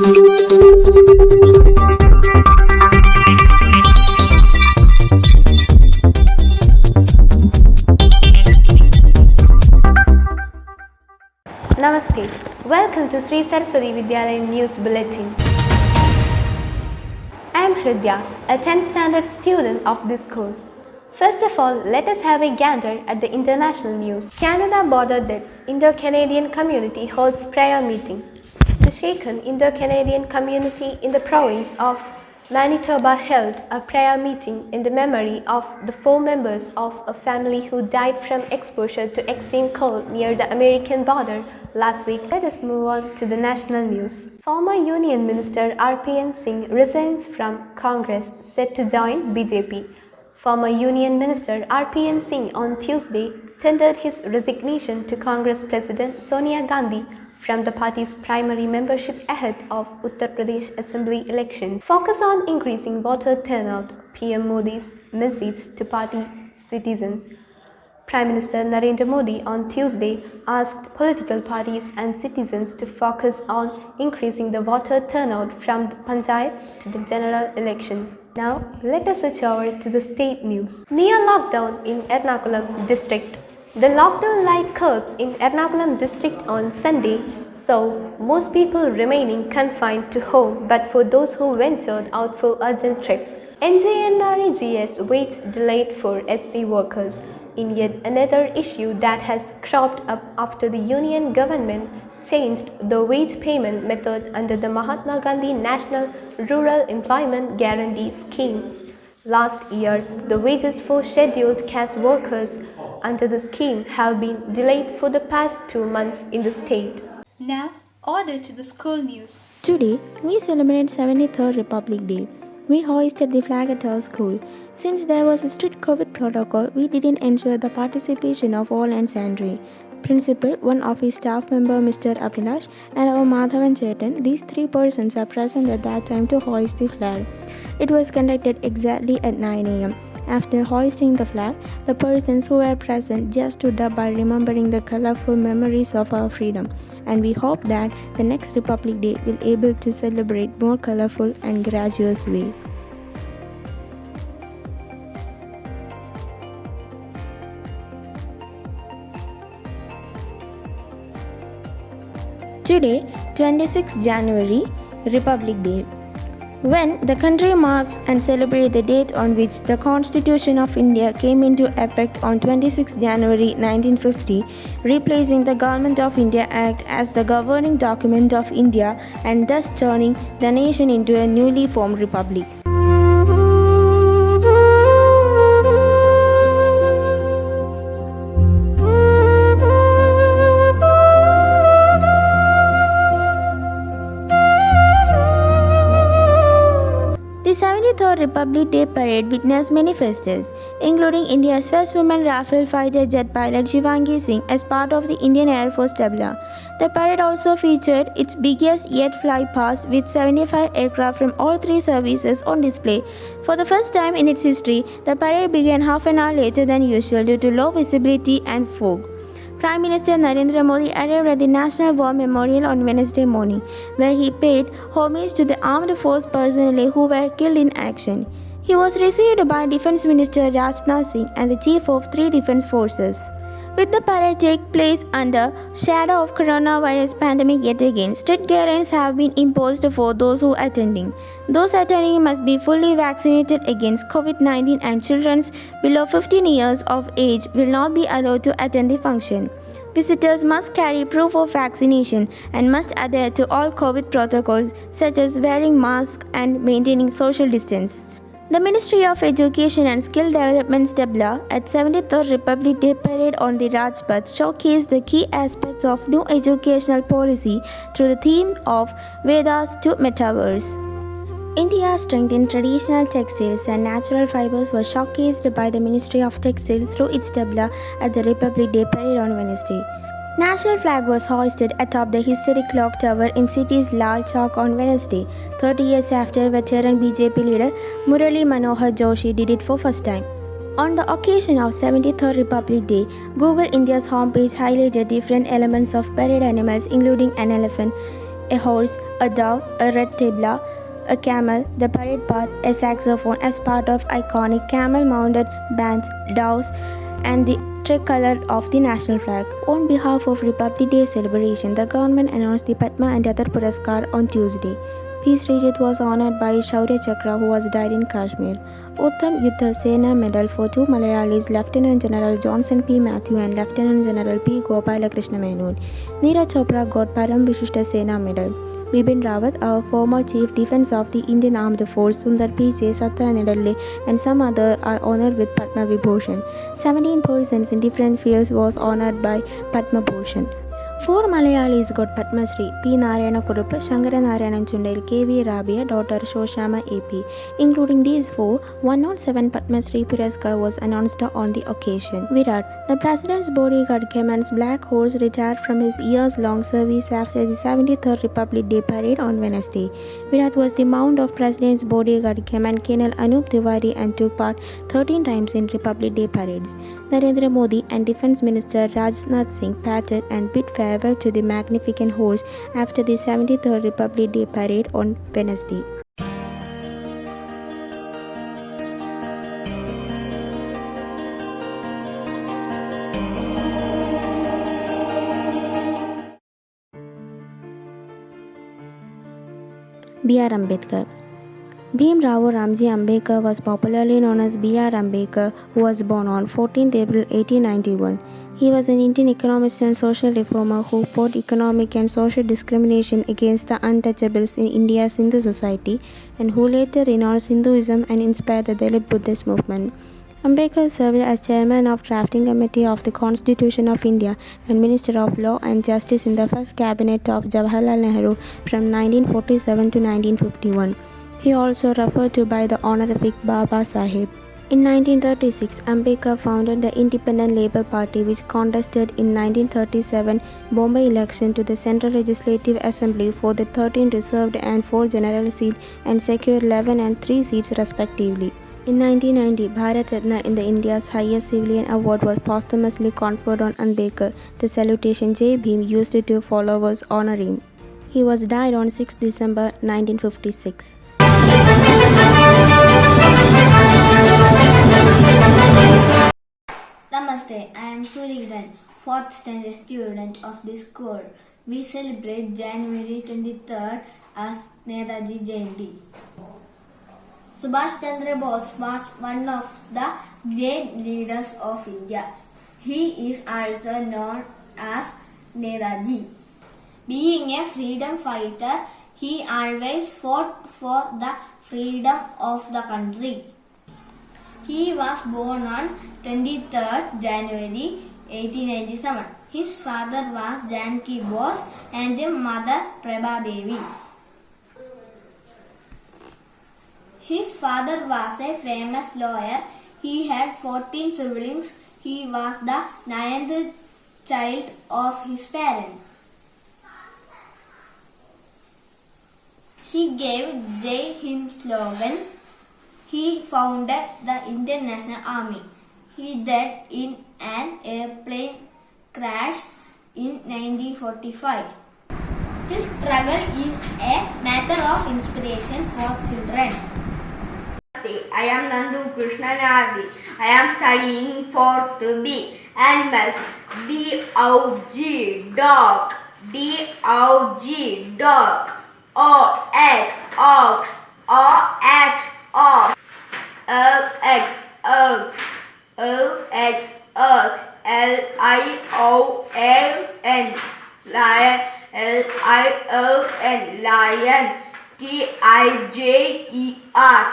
Namaste. Welcome to Sree Saraswathy Vidyalayam News Bulletin. I am Hridya, a 10th standard student of this school. First of all, let us have a gander at the international news. Canada border deaths. Indo-Canadian community holds prayer meeting. The shaken Indo-Canadian community in the province of Manitoba held a prayer meeting in the memory of the 4 members of a family who died from exposure to extreme cold near the American border last week. Let us move on to the national news. Former Union Minister R.P.N. Singh resigns from Congress, set to join BJP. Former Union Minister R.P.N. Singh on Tuesday tendered his resignation to Congress President Sonia Gandhi from the party's primary membership ahead of Uttar Pradesh Assembly elections. Focus on increasing voter turnout, PM Modi's message to party citizens. Prime Minister Narendra Modi on Tuesday asked political parties and citizens to focus on increasing the voter turnout from the Panchayat to the general elections. Now, let us switch over to the state news. Near lockdown in Ernakulam district. The lockdown light curbs in Ernakulam district on Sunday saw most people remaining confined to home, but for those who ventured out for urgent trips. NJNREGS waits delayed for SD workers, in yet another issue that has cropped up after the union government changed the wage payment method under the Mahatma Gandhi National Rural Employment Guarantee Scheme. Last year, the wages for scheduled caste workers under the scheme have been delayed for the past 2 months in the state. Now, order to the school news. Today, we celebrate 73rd Republic Day. We hoisted the flag at our school. Since there was a strict COVID protocol, we didn't ensure the participation of all and sundry. Principal, one of his staff member Mr. Abhilash, and our Madhavan Chetan, these 3 persons are present at that time to hoist the flag. It was conducted exactly at 9 a.m. After hoisting the flag, the persons who were present just stood up by remembering the colorful memories of our freedom, and we hope that the next Republic Day will be able to celebrate more colorful and gracious way. Today, 26 January, Republic Day. When the country marks and celebrates the date on which the Constitution of India came into effect on 26 January 1950, replacing the Government of India Act as the governing document of India and thus turning the nation into a newly formed republic. The 73rd Republic Day Parade witnessed many festivities, including India's first woman Rafale fighter jet pilot Shivangi Singh as part of the Indian Air Force tableau. The parade also featured its biggest yet fly past with 75 aircraft from all 3 services on display. For the first time in its history, the parade began half an hour later than usual due to low visibility and fog. Prime Minister Narendra Modi arrived at the National War Memorial on Wednesday morning, where he paid homage to the armed force personnel who were killed in action. He was received by Defence Minister Rajnath Singh and the Chief of 3 Defence Forces. With the parade take place under shadow of coronavirus pandemic yet again, strict guidelines have been imposed for those who are attending. Those attending must be fully vaccinated against COVID-19 and children below 15 years of age will not be allowed to attend the function. Visitors must carry proof of vaccination and must adhere to all COVID protocols such as wearing masks and maintaining social distance. The Ministry of Education and Skill Development's tableau at 73rd Republic Day Parade on the Rajpath showcased the key aspects of new educational policy through the theme of Vedas to Metaverse. India's strength in traditional textiles and natural fibers was showcased by the Ministry of Textiles through its tableau at the Republic Day Parade on Wednesday. National flag was hoisted atop the historic clock tower in city's Lal Chowk on Wednesday, 30 years after veteran BJP leader Murali Manohar Joshi did it for first time. On the occasion of 73rd Republic Day, Google India's homepage highlighted different elements of parade animals including an elephant, a horse, a dove, a red tabla, a camel, the parade path, a saxophone as part of iconic camel-mounted bands, doves, and the tricolour of the national flag. On behalf of Republic Day celebration, the government announced the Padma and other Puraskar on Tuesday. P. Srijit was honoured by Shaurya Chakra, who was died in Kashmir. Uttam Yuddha Sena Medal for two Malayalis, Lieutenant General Johnson P. Matthew and Lieutenant General P. Gopalakrishna Menon. Neeraj Chopra got Param Vishishta Sena Medal. Bipin Rawat, our former Chief Defence of the Indian Armed Force, Sundar Pichai, Satta Nedalle, and some others are honoured with Padma Vibhushan. 17 persons in different fields was honoured by Padma Bhushan. 4 Malayalis got Padma Sree: P. Narayana Kurupu, Shankara Narayanan Chundail, K.V. Rabia, daughter Shoshama A.P. Including these 4, 107 Padma Sree Puraskar was announced on the occasion. Virat, the President's bodyguard Keman's black horse, retired from his years-long service after the 73rd Republic Day parade on Wednesday. Virat was the mount of President's bodyguard Keman Colonel Anup Tiwari and took part 13 times in Republic Day parades. Narendra Modi and Defence Minister Rajnath Singh patted and bid farewell to the magnificent horse after the 73rd Republic Day parade on Wednesday. B.R. Ambedkar. Bhim Rao Ramji Ambedkar was popularly known as B.R. Ambedkar, who was born on 14 April 1891. He was an Indian economist and social reformer who fought economic and social discrimination against the untouchables in India's Hindu society, and who later renounced Hinduism and inspired the Dalit Buddhist movement. Ambedkar served as chairman of drafting committee of the Constitution of India and Minister of Law and Justice in the first cabinet of Jawaharlal Nehru from 1947 to 1951. He also referred to by the honorific Baba Sahib. In 1936, Ambedkar founded the Independent Labour Party, which contested in 1937 Bombay election to the Central Legislative Assembly for the 13 reserved and 4 general seats and secured 11 and 3 seats respectively. In 1990, Bharat Ratna in the India's highest civilian award was posthumously conferred on Ambedkar. The salutation Jai Bhim used to followers honor him. He was died on 6 December 1956. Namaste, I am Sree, 4th standard student of this school. We celebrate January 23rd as Netaji Jayanti. Subhash Chandra Bose was one of the great leaders of India. He is also known as Netaji. Being a freedom fighter, he always fought for the freedom of the country. He was born on 23rd January 1897. His father was Janki Bose and mother Prabha Devi. His father was a famous lawyer. He had 14 siblings. He was the 9th child of his parents. He gave Jai Hind slogan. He founded the Indian National Army. He died in an airplane crash in 1945. His struggle is a matter of inspiration for children. I am Nandu Krishnanunni. I am studying 4th B. Animals. D-O-G, dog. D-O-G, dog. O-X, ox. O-X, ox. O-X, ox. O-X, ox. L-I-O-N, lion. L-I-O-N, lion. T-I-G-E-R,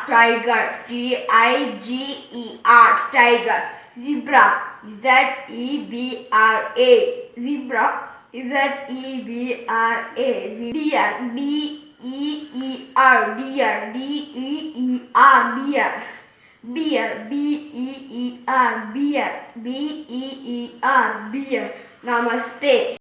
tiger. T-I-G-E-R, tiger. Zebra, Z-E-B-R-A, zebra, Z-E-B-R-A. Deer, D-E-E-R, deer, D-E-E-R, deer. Beer, B-E-E-R, beer, B-E-E-R, beer. Namaste.